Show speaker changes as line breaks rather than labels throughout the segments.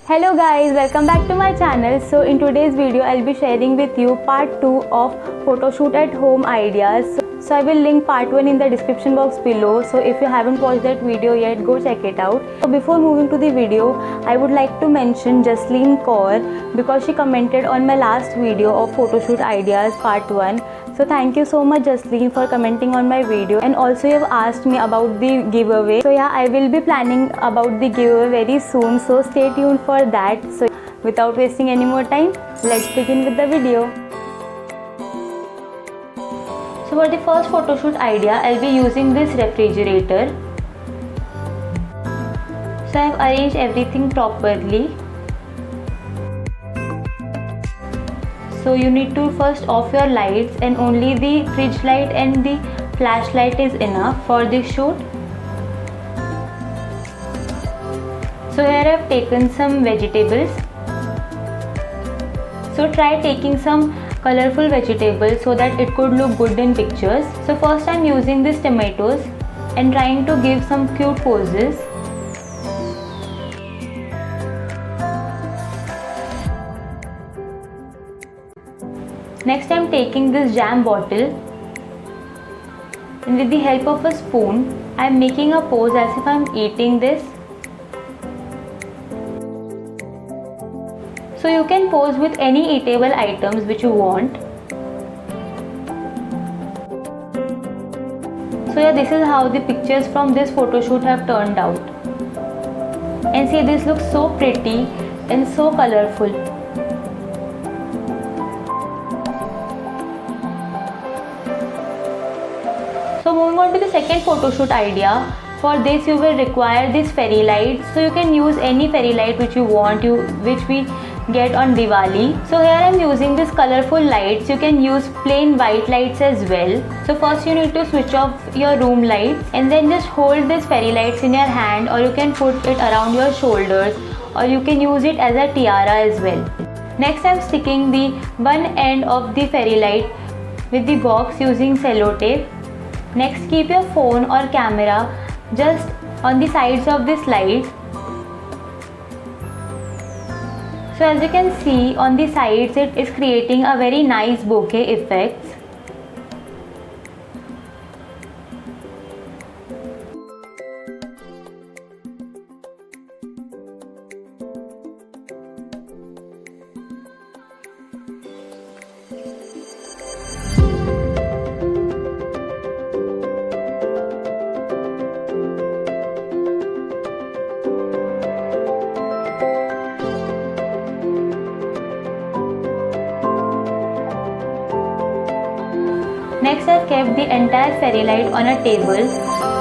Hello guys, welcome back to my channel. So in today's video I'll be sharing with you part 2 of photoshoot at home ideas. So I will link part 1 in the description box below. So if you haven't watched that video yet, go check it out. So before moving to the video, I would like to mention Jasleen Kaur because she commented on my last video of photoshoot ideas part 1. So thank you so much Jasleen for commenting on my video, and also you have asked me about the giveaway. So yeah, I will be planning about the giveaway very soon, so stay tuned for that. So without wasting any more time, let's begin with the video. So for the first photoshoot idea, I'll be using this refrigerator. So I've arranged everything properly. So you need to first off your lights, and only the fridge light and the flashlight is enough for this shoot. So here I have taken some vegetables. So try taking some colorful vegetables so that it could look good in pictures. So first I am using these tomatoes and trying to give some cute poses. Next I am taking this jam bottle, and with the help of a spoon I am making a pose as if I am eating this. So you can pose with any eatable items which you want. So yeah, this is how the pictures from this photo shoot have turned out. And see, this looks so pretty and so colorful. So moving on to the second photo shoot idea. For this you will require this fairy light. So you can use any fairy light which you want, which we get on Diwali. So here I am using this colorful lights. You can use plain white lights as well. So first you need to switch off your room lights, and then just hold this fairy lights in your hand, or you can put it around your shoulders, or you can use it as a tiara as well. Next I am sticking the one end of the fairy light with the box using cello tape. Next, keep your phone or camera just on the sides of this light. So as you can see on the sides, it is creating a very nice bokeh effect. Next I have kept the entire fairy light on a table.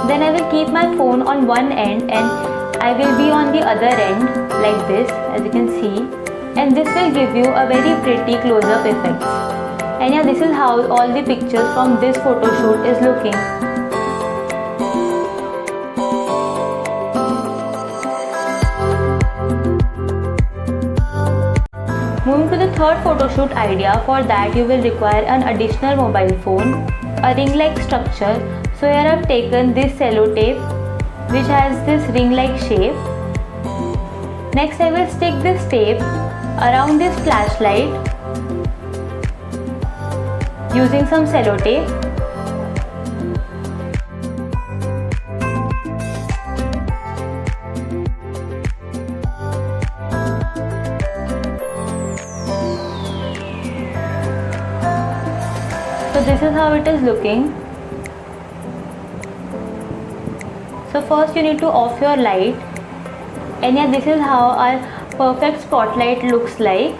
Then I will keep my phone on one end and I will be on the other end like this, as you can see. And this will give you a very pretty close-up effect. And yeah, this is how all the pictures from this photo shoot is looking. Moving to the third photoshoot idea, for that you will require an additional mobile phone, a ring-like structure. So here I have taken this cello tape which has this ring-like shape. Next I will stick this tape around this flashlight using some cello tape. So this is how it is looking. So first you need to off your light, and yeah, this is how our perfect spotlight looks like.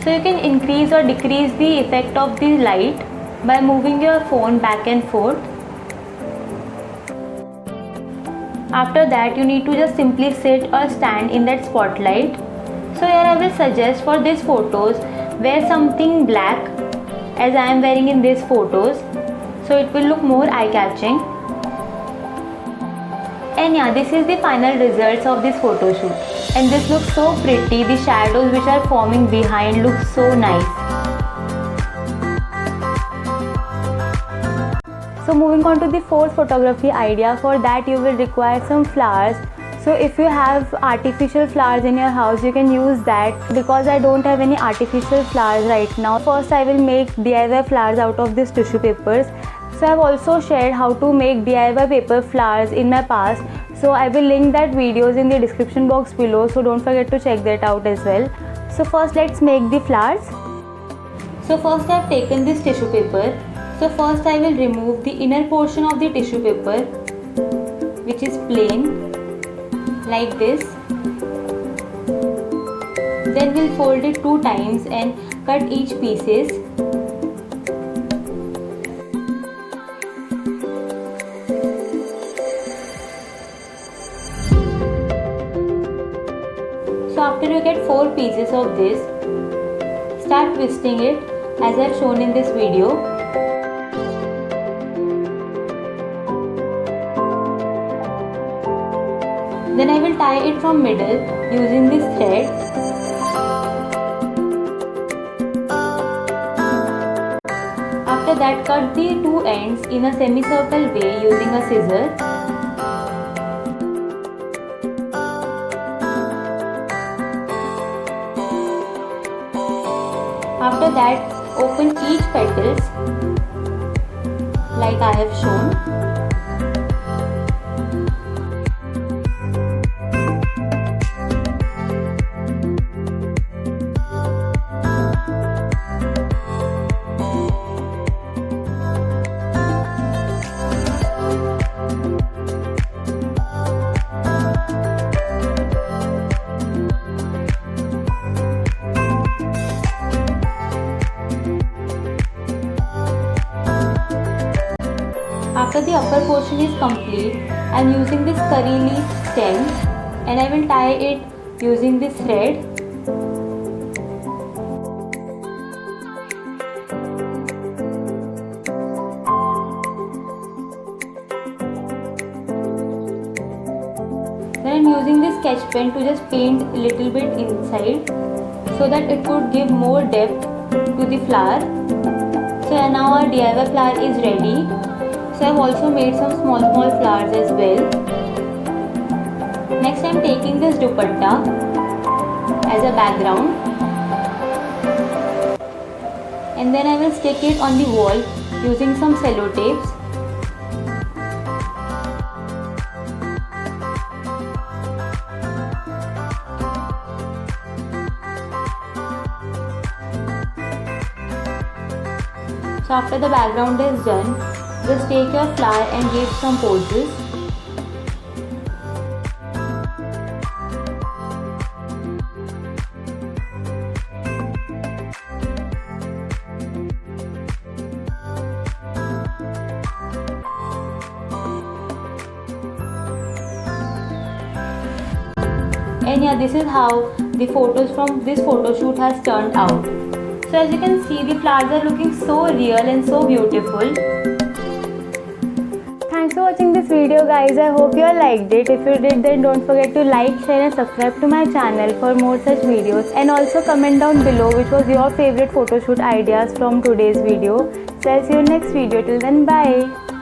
So you can increase or decrease the effect of the light by moving your phone back and forth. After that you need to just simply sit or stand in that spotlight. So here I will suggest for these photos, wear something black as I am wearing in these photos, so it will look more eye-catching. And yeah, this is the final results of this photo shoot, and this looks so pretty. The shadows which are forming behind look so nice. So moving on to the fourth photography idea. For that you will require some flowers. So if you have artificial flowers in your house, you can use that. Because I don't have any artificial flowers right now, first I will make DIY flowers out of these tissue papers. So I have also shared how to make DIY paper flowers in my past. So I will link that videos in the description box below. So don't forget to check that out as well. So first let's make the flowers. So first I have taken this tissue paper. So first I will remove the inner portion of the tissue paper, which is plain, like this. Then we'll fold it 2 times and cut each pieces. So after you get 4 pieces of this, start twisting it as I have shown in this video. Then I will tie it from middle using this thread. After that, cut the 2 ends in a semicircle way using a scissor. After that, open each petals like I have shown. After the upper portion is complete, I am using this curry leaf stem and I will tie it using this thread. Then I am using this sketch pen to just paint a little bit inside so that it could give more depth to the flower. So now our DIY flower is ready. So I have also made some small flowers as well. Next I am taking this dupatta as a background and then I will stick it on the wall using some sellotapes. So after the background is done, just take your flower and give some poses. And yeah, this is how the photos from this photo shoot has turned out. So as you can see, the flowers are looking so real and so beautiful. Thanks for watching this video guys. I hope you all liked it. If you did, then don't forget to like, share and subscribe to my channel for more such videos. And also comment down below which was your favorite photoshoot ideas from today's video. So I'll see you in next video. Till then, bye.